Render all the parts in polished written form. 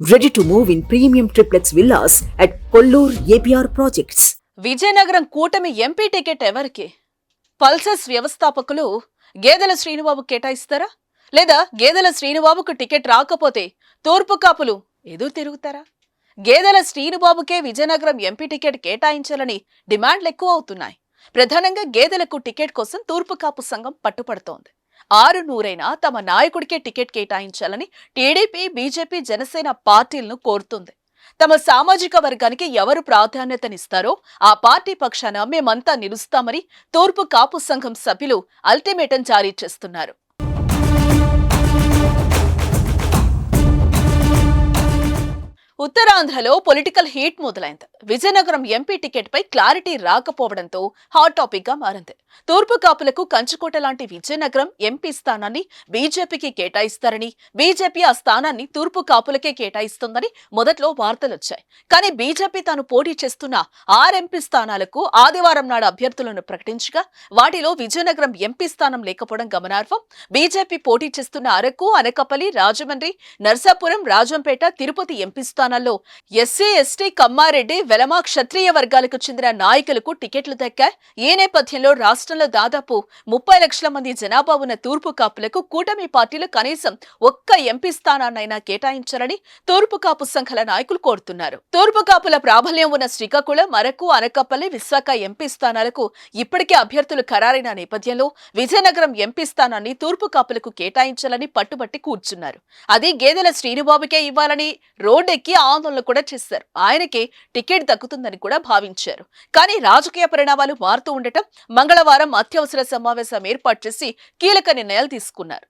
Ready to move in premium triplex villas at Kollur APR Projects. Vizianagaram కూటమి MP ticket ఎవరికి? Pulses వ్యవస్థాపకులు గేదెల శ్రీనుబాబు కేటాయిస్తారా? లేదా గేదెల శ్రీనుబాబుకు టికెట్ రాకపోతే తూర్పు కాపులు ఎదురు తిరుగుతారా? గేదెల శ్రీనుబాబుకే విజయనగరం ఎంపీ టికెట్ కేటాయించాలని డిమాండ్లు ఎక్కువ అవుతున్నాయి. ప్రధానంగా గేదెలకు టికెట్ కోసం తూర్పు కాపు సంఘం పట్టుపడుతోంది. 600 తమ నాయకుడికే టికెట్ కేటాయించాలని టీడీపీ, బీజేపీ, జనసేన పార్టీలను కోరుతుంది. తమ సామాజిక వర్గానికి ఎవరు ప్రాధాన్యతనిస్తారో ఆ పార్టీ పక్షాన మేమంతా నిలుస్తామని తూర్పు కాపు సంఘం సభ్యులు అల్టిమేటం జారీ చేస్తున్నారు. ఉత్తరాంధ్రలో పొలిటికల్ హీట్ మొదలైంది. విజయనగరం ఎంపీ టికెట్ పై క్లారిటీ రాకపోవడంతో హాట్ టాపిక్ గా మారింది. తూర్పు కాపులకు కంచుకోట లాంటి విజయనగరం ఎంపీ స్థానాన్ని బీజేపీకి కేటాయిస్తారని, బీజేపీ ఆ స్థానాన్ని తూర్పు కాపులకే కేటాయిస్తోందని మొదట్లో వార్తలొచ్చాయి. కానీ బీజేపీ తాను పోటీ చేస్తున్న 6 ఎంపీ స్థానాలకు ఆదివారం నాడు అభ్యర్థులను ప్రకటించగా వాటిలో విజయనగరం ఎంపీ స్థానం లేకపోవడం గమనార్హం. బీజేపీ పోటీ చేస్తున్న అరకు, అనకాపల్లి, రాజమండ్రి, నర్సాపురం, రాజంపేట, తిరుపతి ఎంపీ స్థానాల్లో ఎస్సీ, ఎస్టీ, కమ్మారెడ్డి, వెలమ, క్షత్రియ వర్గాలకు చెందిన నాయకులకు టికెట్లు దక్కాయి. ఈ నేపథ్యంలో రాష్ట్రంలో దాదాపు 30 లక్షల మంది జనాభా ఉన్న తూర్పు కాపులకు కూటమి పార్టీలు కనీసం ఒక్క ఎంపీ స్థానాన్నైనా కేటాయించాలని తూర్పు కాపు సంఘాల నాయకులు కోరుతున్నారు. తూర్పు కాపుల ప్రాబల్యం ఉన్న శ్రీకాకుళం, అరకు, అనకాపల్లి, విశాఖ ఎంపీ స్థానాలకు ఇప్పటికే అభ్యర్థులు ఖరారైన నేపథ్యంలో విజయనగరం ఎంపీ స్థానాన్ని తూర్పు కాపులకు కేటాయించాలని పట్టుబట్టి కూర్చున్నారు. అది గేదెల శ్రీనుబాబుకే ఇవ్వాలని రోడ్డెక్కి ఆందోళన కూడా చేశారు. ఆయనకే టికెట్ దక్కుతుందని కూడా భావించారు. కానీ రాజకీయ పరిణామాలు మారుతూ ఉండటం మంగళవారం అత్యవసర సమావేశం ఏర్పాటు చేసి కీలక నిర్ణయాలు తీసుకున్నారు.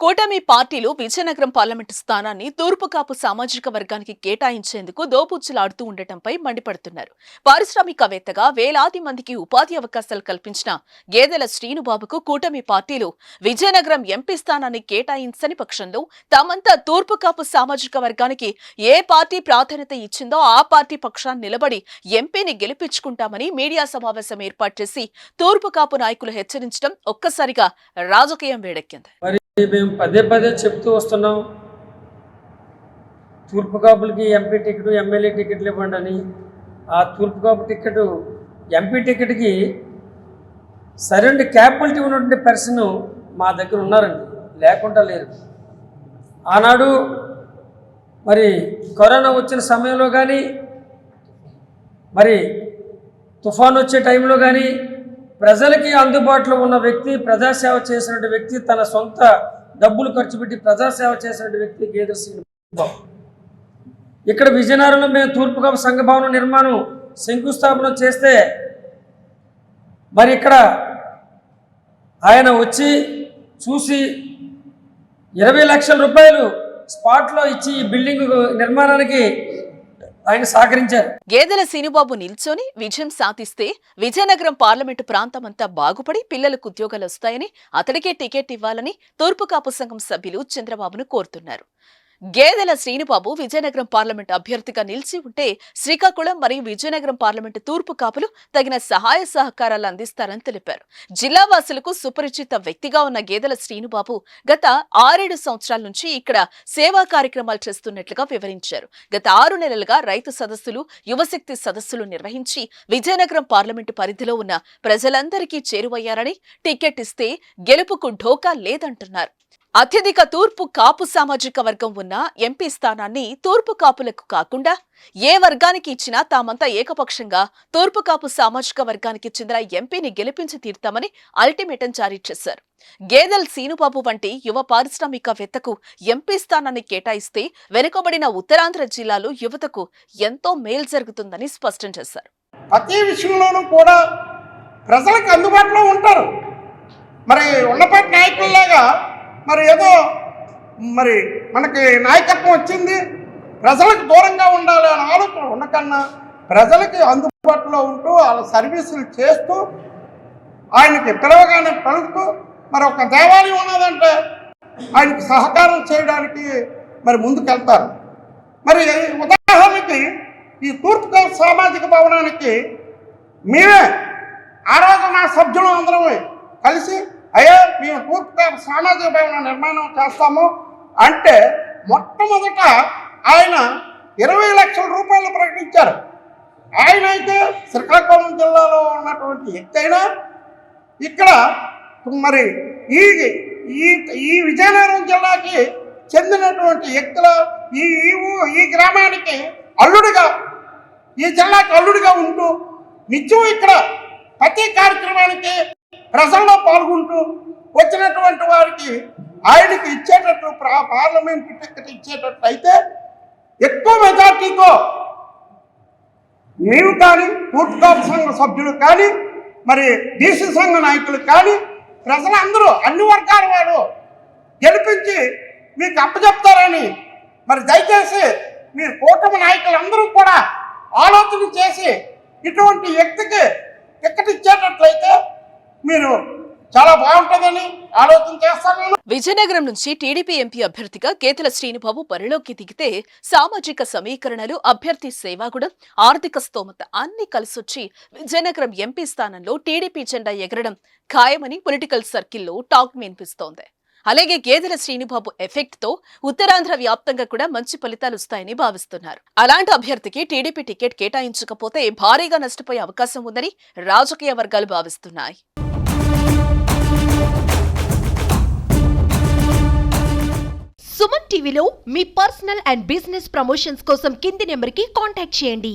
కూటమి పార్టీలు విజయనగరం పార్లమెంటు స్థానాన్ని తూర్పు కాపు సామాజిక వర్గానికి కేటాయించేందుకు దోపుచ్చులాడుతూ ఉండటంపై మండిపడుతున్నారు. పారిశ్రామికవేత్తగా వేలాది మందికి ఉపాధి అవకాశాలు కల్పించిన గేదెల శ్రీనుబాబుకు కూటమి పార్టీలు విజయనగరం ఎంపీ స్థానాన్ని కేటాయించని పక్షంలో తామంతా తూర్పు కాపు సామాజిక వర్గానికి ఏ పార్టీ ప్రాధాన్యత ఇచ్చిందో ఆ పార్టీ పక్షాన్ని నిలబడి ఎంపీని గెలిపించుకుంటామని మీడియా సమావేశం ఏర్పాటు చేసి తూర్పు కాపు నాయకులు హెచ్చరించడం ఒక్కసారిగా రాజకీయం వేడెక్కింది. మేము పదే పదే చెప్తూ వస్తున్నాం, తూర్పు కాపులకి ఎంపీ టికెట్, ఎమ్మెల్యే టికెట్లు ఇవ్వండి అని. ఆ తూర్పు కాపు టికెట్, ఎంపీ టికెట్కి సరైన క్యాపబిలిటీ ఉన్నటువంటి పర్సన్ మా దగ్గర ఉన్నారండి, లేకుండా లేరు. ఆనాడు మరి కరోనా వచ్చిన సమయంలో కానీ, మరి తుఫాను వచ్చే టైంలో కానీ ప్రజలకి అందుబాటులో ఉన్న వ్యక్తి, ప్రజాసేవ చేసినటువంటి వ్యక్తి, తన సొంత డబ్బులు ఖర్చు పెట్టి ప్రజాసేవ చేసినటువంటి వ్యక్తి గేదెల శ్రీనుబాబు. ఇక్కడ విజయనగరంలో మేము తూర్పు కాపు సంఘ భవనం నిర్మాణం శంకుస్థాపన చేస్తే మరి ఇక్కడ ఆయన వచ్చి చూసి 20 లక్షల రూపాయలు స్పాట్లో ఇచ్చి ఈ బిల్డింగ్ నిర్మాణానికి ఆయన సహకరించారు. గేదెల శ్రీనుబాబు నిల్చొని విజయం సాధిస్తే విజయనగరం పార్లమెంటు ప్రాంతమంతా బాగుపడి పిల్లలకు ఉద్యోగాలు వస్తాయని, అతడికే టికెట్ ఇవ్వాలని తూర్పు కాపు సంఘం సభ్యులు చంద్రబాబును కోరుతున్నారు. గేదెల శ్రీనుబాబు విజయనగరం పార్లమెంటు అభ్యర్థిగా నిలిచి ఉంటే శ్రీకాకుళం మరియు విజయనగరం పార్లమెంటు తూర్పు కాపులు తగిన సహాయ సహకారాలు అందిస్తారని తెలిపారు. జిల్లా వాసులకు సుపరిచిత వ్యక్తిగా ఉన్న గేదెల శ్రీనుబాబు గత 6-7 సంవత్సరాల నుంచి ఇక్కడ సేవా కార్యక్రమాలు చేస్తున్నట్లుగా వివరించారు. గత 6 నెలలుగా రైతు సదస్సులు, యువశక్తి సదస్సులు నిర్వహించి విజయనగరం పార్లమెంటు పరిధిలో ఉన్న ప్రజలందరికీ చేరువయ్యారని, టికెట్ ఇస్తే గెలుపుకు ఢోకా లేదంటున్నారు. అత్యధిక తూర్పు కాపు సామాజిక వర్గం ఉన్న ఎంపీ స్థానాన్ని తూర్పు కాపులకు కాకుండా ఏ వర్గానికి ఇచ్చినా తామంతా ఏకపక్షంగా తూర్పు కాపు సామాజిక వర్గానికి చెందిన ఎంపీని గెలిపించి తీరుతామని అల్టిమేటం జారీ చేశారు. గేదెల శ్రీనుబాబు వంటి యువ పారిశ్రామికవేత్తకు ఎంపీ స్థానాన్ని కేటాయిస్తే వెనుకబడిన ఉత్తరాంధ్ర జిల్లాలో యువతకు ఎంతో మేలు జరుగుతుందని స్పష్టం చేశారు. ప్రతి విషయంలోనూ కూడా ప్రజలకు అందుబాటులో ఉంటారు. మరి ఉన్నపాటి నాయకుల్లాగా మరి ఏదో మరి మనకి నాయకత్వం వచ్చింది, ప్రజలకు దూరంగా ఉండాలి అనే ఆలోచన ఉండకన్నా ప్రజలకి అందుబాటులో ఉంటూ వాళ్ళ సర్వీసులు చేస్తూ ఆయనకి పిలవగానే పలుకుతూ, మరి ఒక దేవాలయం ఉన్నదంటే ఆయనకి సహకారం చేయడానికి మరి ముందుకెళ్తారు. మరి ఉదాహరణకి ఈ తూర్పు సామాజిక భవనానికి మేమే ఆ రోజు నా సభ్యులు అందరం కలిసి అయ్యా మేము తూర్పుగోదావరి సామాజిక భవన నిర్మాణం చేస్తాము అంటే మొట్టమొదట ఆయన 20 లక్షల రూపాయలు ప్రకటించారు. ఆయన అయితే శ్రీకాకుళం జిల్లాలో ఉన్నటువంటి వ్యక్తి అయినా ఇక్కడ మరి ఈ విజయనగరం జిల్లాకి చెందినటువంటి వ్యక్తుల ఈ గ్రామానికి అల్లుడిగా, ఈ జిల్లాకి అల్లుడిగా ఉంటూ నిత్యం ఇక్కడ ప్రతి కార్యక్రమానికి ప్రజల్లో పాల్గొంటూ వచ్చినటువంటి వారికి ఆయనకి ఇచ్చేటట్టు పార్లమెంట్ టికెట్ ఇచ్చేటట్టు అయితే ఎక్కువ మెజార్టీతో మేము కానీ తూర్పుగోదావరి సంఘ సభ్యులు కానీ మరి బీసీ సంఘ నాయకులు కానీ ప్రజలందరూ అన్ని వర్గాల వారు గెలిపించి మీకు అప్పచెప్తారని మరి దయచేసి మీరు కూటమి నాయకులందరూ కూడా ఆలోచన చేసి ఇటువంటి వ్యక్తికి టికెట్ ఇచ్చేటట్లయితే మీరు చాలా బాగుంటుందని ఆలోచన చేస్తాను. విజయనగరం నుంచి టీడీపీ ఎంపీ అభ్యర్థిగా కేతల శ్రీనుబాబు బరిలోకి దిగితే సామాజిక సమీకరణలు, అభ్యర్థి సేవాగుణం, ఆర్థిక స్తోమత అన్ని కలిసొచ్చి విజయనగరం ఎంపీ స్థానంలో టీడీపీ జెండా ఎగరడం ఖాయమని పొలిటికల్ సర్కిల్లో టాక్ వినిపిస్తోంది. అలాగే గేదెల శ్రీనుబాబు ఎఫెక్ట్ తో ఉత్తరాంధ్ర వ్యాప్తంగా కూడా మంచి ఫలితాలు వస్తాయని భావిస్తున్నారు. అలాంటి అభ్యర్థికి టీడీపీ టికెట్ కేటాయించకపోతే భారీగా నష్టపోయే అవకాశం ఉందని రాజకీయ వర్గాలు భావిస్తున్నాయి. సుమన్ టీవీలో మీ పర్సనల్ అండ్ బిజినెస్ ప్రమోషన్స్ కోసం కింది నెంబర్కి కాంటాక్ట్ చేయండి.